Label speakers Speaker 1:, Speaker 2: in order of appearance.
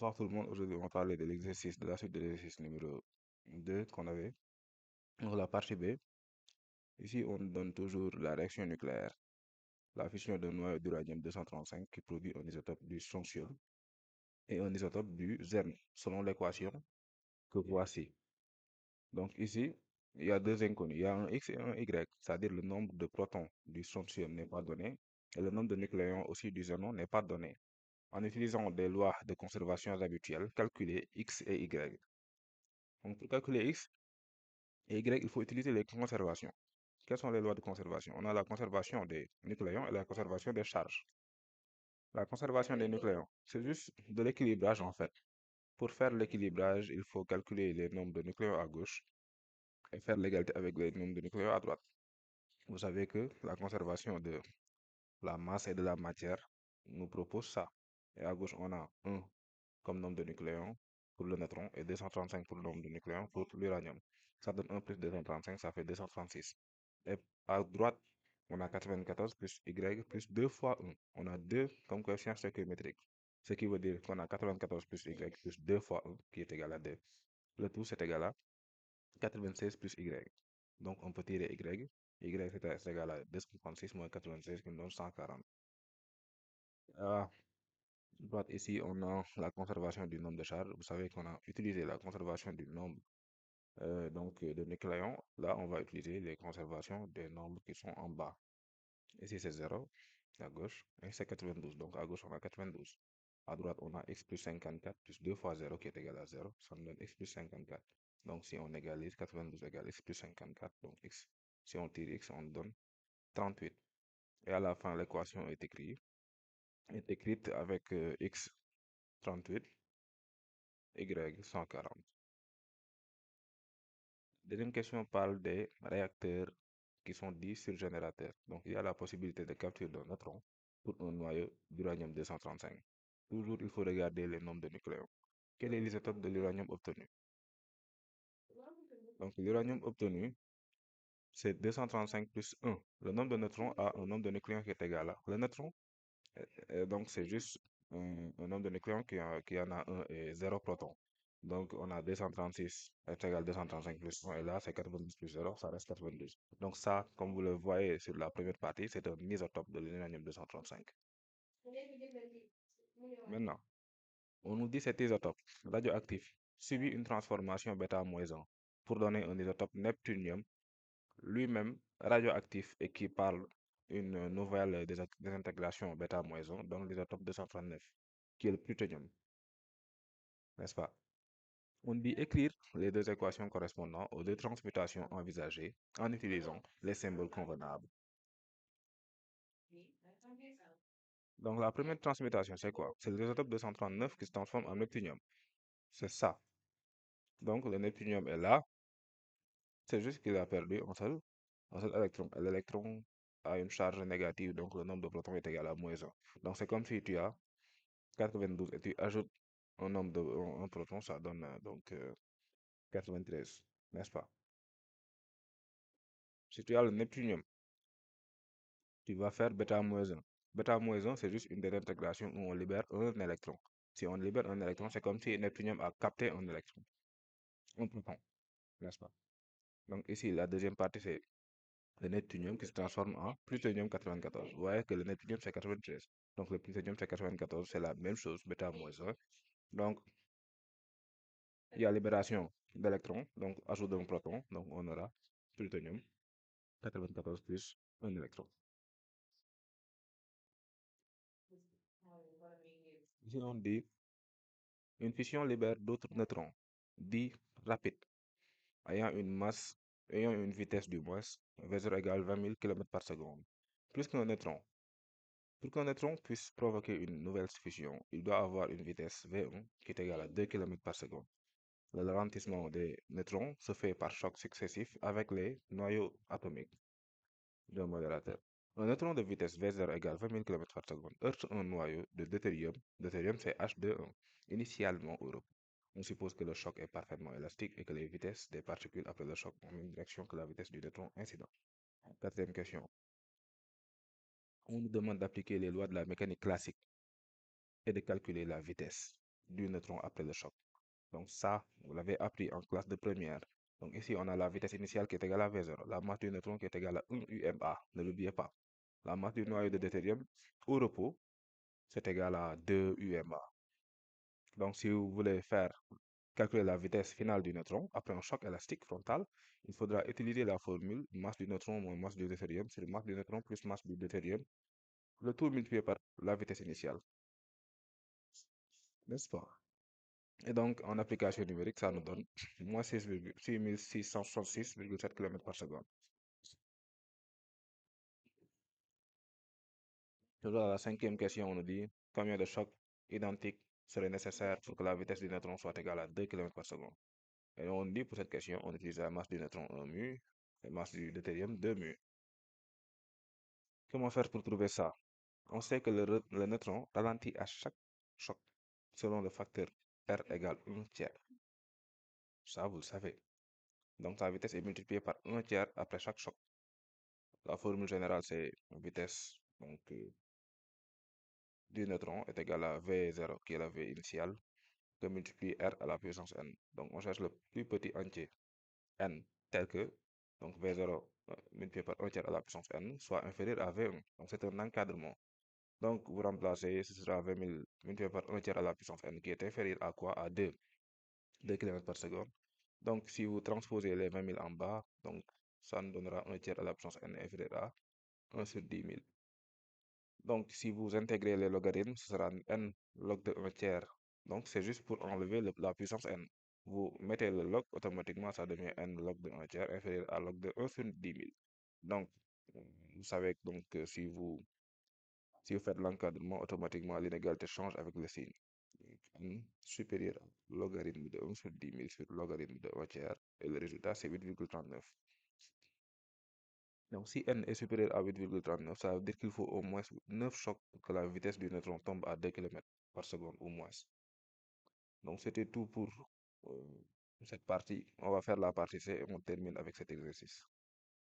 Speaker 1: Bonsoir tout le monde, aujourd'hui on va parler de l'exercice, de la suite de l'exercice numéro 2 qu'on avait. Pour la partie B, ici on donne toujours la réaction nucléaire, la fission d'un noyau d'uranium 235 qui produit un isotope du strontium et un isotope du zerne, selon l'équation que voici. Donc ici, il y a deux inconnus, il y a un X et un Y, c'est-à-dire le nombre de protons du strontium n'est pas donné et le nombre de nucléons aussi du xénon n'est pas donné. En utilisant des lois de conservation habituelles, calculez X et Y. Donc pour calculer X, et Y, il faut utiliser les conservations. Quelles sont les lois de conservation? On a la conservation des nucléons et la conservation des charges. La conservation des nucléons, c'est juste de l'équilibrage en fait. Pour faire l'équilibrage, il faut calculer les nombres de nucléons à gauche et faire l'égalité avec les nombres de nucléons à droite. Vous savez que la conservation de la masse et de la matière nous propose ça. Et à gauche, on a 1 comme nombre de nucléons pour le neutron et 235 pour le nombre de nucléons pour l'uranium. Ça donne 1 plus 235, ça fait 236. Et à droite, on a 94 plus Y plus 2 fois 1. On a 2 comme coefficient stéréométrique. Ce qui veut dire qu'on a 94 plus Y plus 2 fois 1 qui est égal à 2. Le tout, c'est égal à 96 plus Y. Donc, on peut tirer Y. Y, c'est égal à 236 moins 96 qui nous donne 140. À droite, ici, on a la conservation du nombre de charges. Vous savez qu'on a utilisé la conservation du nombre de nucléons. Là, on va utiliser les conservations des nombres qui sont en bas. Ici, c'est 0 à gauche et c'est 92. Donc, à gauche, on a 92. À droite, on a x plus 54 plus 2 fois 0 qui est égal à 0. Ça nous donne x plus 54. Donc, si on égalise 92 égale x plus 54, donc x, si on tire x, on donne 38. Et à la fin, l'équation est écrite avec x 38, y 140. Deuxième question parle des réacteurs qui sont dits surgénérateurs. Donc, il y a la possibilité de capture d'un neutron pour un noyau d'uranium 235. Toujours, il faut regarder les nombres de nucléons. Quel est l'isotope de l'uranium obtenu? Donc, l'uranium obtenu, c'est 235 plus 1. Le nombre de neutrons a un nombre de nucléons qui est égal à. Le neutron, donc, c'est juste un nombre de nucléons qui en a 1 et 0 protons. Donc, on a 236 est égal à 235 plus 1, et là, c'est 90 plus 0, ça reste 92. Donc, ça, comme vous le voyez sur la première partie, c'est un isotope de l'uranium 235. Maintenant, on nous dit cet isotope radioactif subit une transformation bêta-1 pour donner un isotope neptunium lui-même radioactif et qui parle une nouvelle désintégration bêta-1 dans l'isotope 239, qui est le plutonium, n'est-ce pas? On dit écrire les deux équations correspondant aux deux transmutations envisagées en utilisant les symboles convenables. Donc la première transmutation, c'est quoi? C'est l'isotope 239 qui se transforme en neptunium. C'est ça. Donc le neptunium est là, c'est juste qu'il a perdu un seul électron. Et l'électron a une charge négative, donc le nombre de protons est égal à -1. Donc c'est comme si tu as 92 et tu ajoutes un nombre un proton, ça donne 93, n'est-ce pas? Si tu as le neptunium, tu vas faire bêta-1. Bêta-1, c'est juste une désintégration où on libère un électron. Si on libère un électron, c'est comme si neptunium a capté un électron, un proton, n'est-ce pas? Donc ici, la deuxième partie, c'est le neptunium qui se transforme en plutonium 94. Vous voyez que le neptunium, c'est 93. Donc le plutonium, c'est 94, c'est la même chose, bêta-1. Donc, il y a libération d'électrons, donc ajout d'un proton, donc on aura plutonium 94 plus un électron. Ici, on dit une fission libère d'autres neutrons, dits rapides, ayant une masse, ayant une vitesse du moins, V0 égale 20 000 km par seconde, plus qu'un neutron. Pour qu'un neutron puisse provoquer une nouvelle fission, il doit avoir une vitesse V1 qui est égale à 2 km par seconde. Le ralentissement des neutrons se fait par chocs successifs avec les noyaux atomiques d'un modérateur. Un neutron de vitesse V0 égale 20 000 km par seconde heurte un noyau de deutérium. Deutérium, c'est H2O, initialement au repos. On suppose que le choc est parfaitement élastique et que les vitesses des particules après le choc ont la même direction que la vitesse du neutron incident. Quatrième question. On nous demande d'appliquer les lois de la mécanique classique et de calculer la vitesse. du neutron après le choc. Donc ça, vous l'avez appris en classe de première. Donc ici, on a la vitesse initiale qui est égale à V0, la masse du neutron qui est égale à 1 UMA, ne l'oubliez pas. La masse du noyau de deutérium au repos, c'est égal à 2 UMA. Donc si vous voulez faire calculer la vitesse finale du neutron après un choc élastique frontal, il faudra utiliser la formule masse du neutron moins masse du deutérium, c'est masse du neutron plus masse du deutérium, le tout multiplié par la vitesse initiale, n'est-ce pas? Et donc, en application numérique, ça nous donne moins 6666,7 km par seconde. Toujours à la cinquième question, on nous dit combien de chocs identiques seraient nécessaires pour que la vitesse du neutron soit égale à 2 km par seconde. Et on dit pour cette question, on utilise la masse du neutron 1 mu et la masse du deutérium 2 mu. Comment faire pour trouver ça? On sait que le neutron ralentit à chaque choc selon le facteur R égale 1 tiers. Ça, vous le savez. Donc, sa vitesse est multipliée par 1 tiers après chaque choc. La formule générale, c'est vitesse du neutron est égale à V0, qui est la V initiale, que multiplie R à la puissance n. Donc, on cherche le plus petit entier n tel que donc V0 multiplié par 1 tiers à la puissance n soit inférieur à V1. Donc, c'est un encadrement. Donc, vous remplacez, ce sera 20 000 multiplié par 1 tiers à la puissance n, qui est inférieur à quoi? À 2 km par seconde. Donc, si vous transposez les 20 000 en bas, donc ça nous donnera 1 tiers à la puissance n inférieur à 1 sur 10 000. Donc, si vous intégrez les logarithmes, ce sera n log de 1 tiers. Donc, c'est juste pour enlever la puissance n. Vous mettez le log, automatiquement, ça devient n log de 1 tiers inférieur à log de 1 sur 10 000. Donc, vous savez donc que si vous faites l'encadrement, automatiquement, l'inégalité change avec le signe. Donc, n supérieur à logarithme de 1 sur 10 000 sur logarithme de 1 tiers. Et le résultat, c'est 8,39. Donc, si n est supérieur à 8,39, ça veut dire qu'il faut au moins 9 chocs pour que la vitesse du neutron tombe à 2 km par seconde ou moins. Donc, c'était tout pour euh, cette partie. On va faire la partie C et on termine avec cet exercice.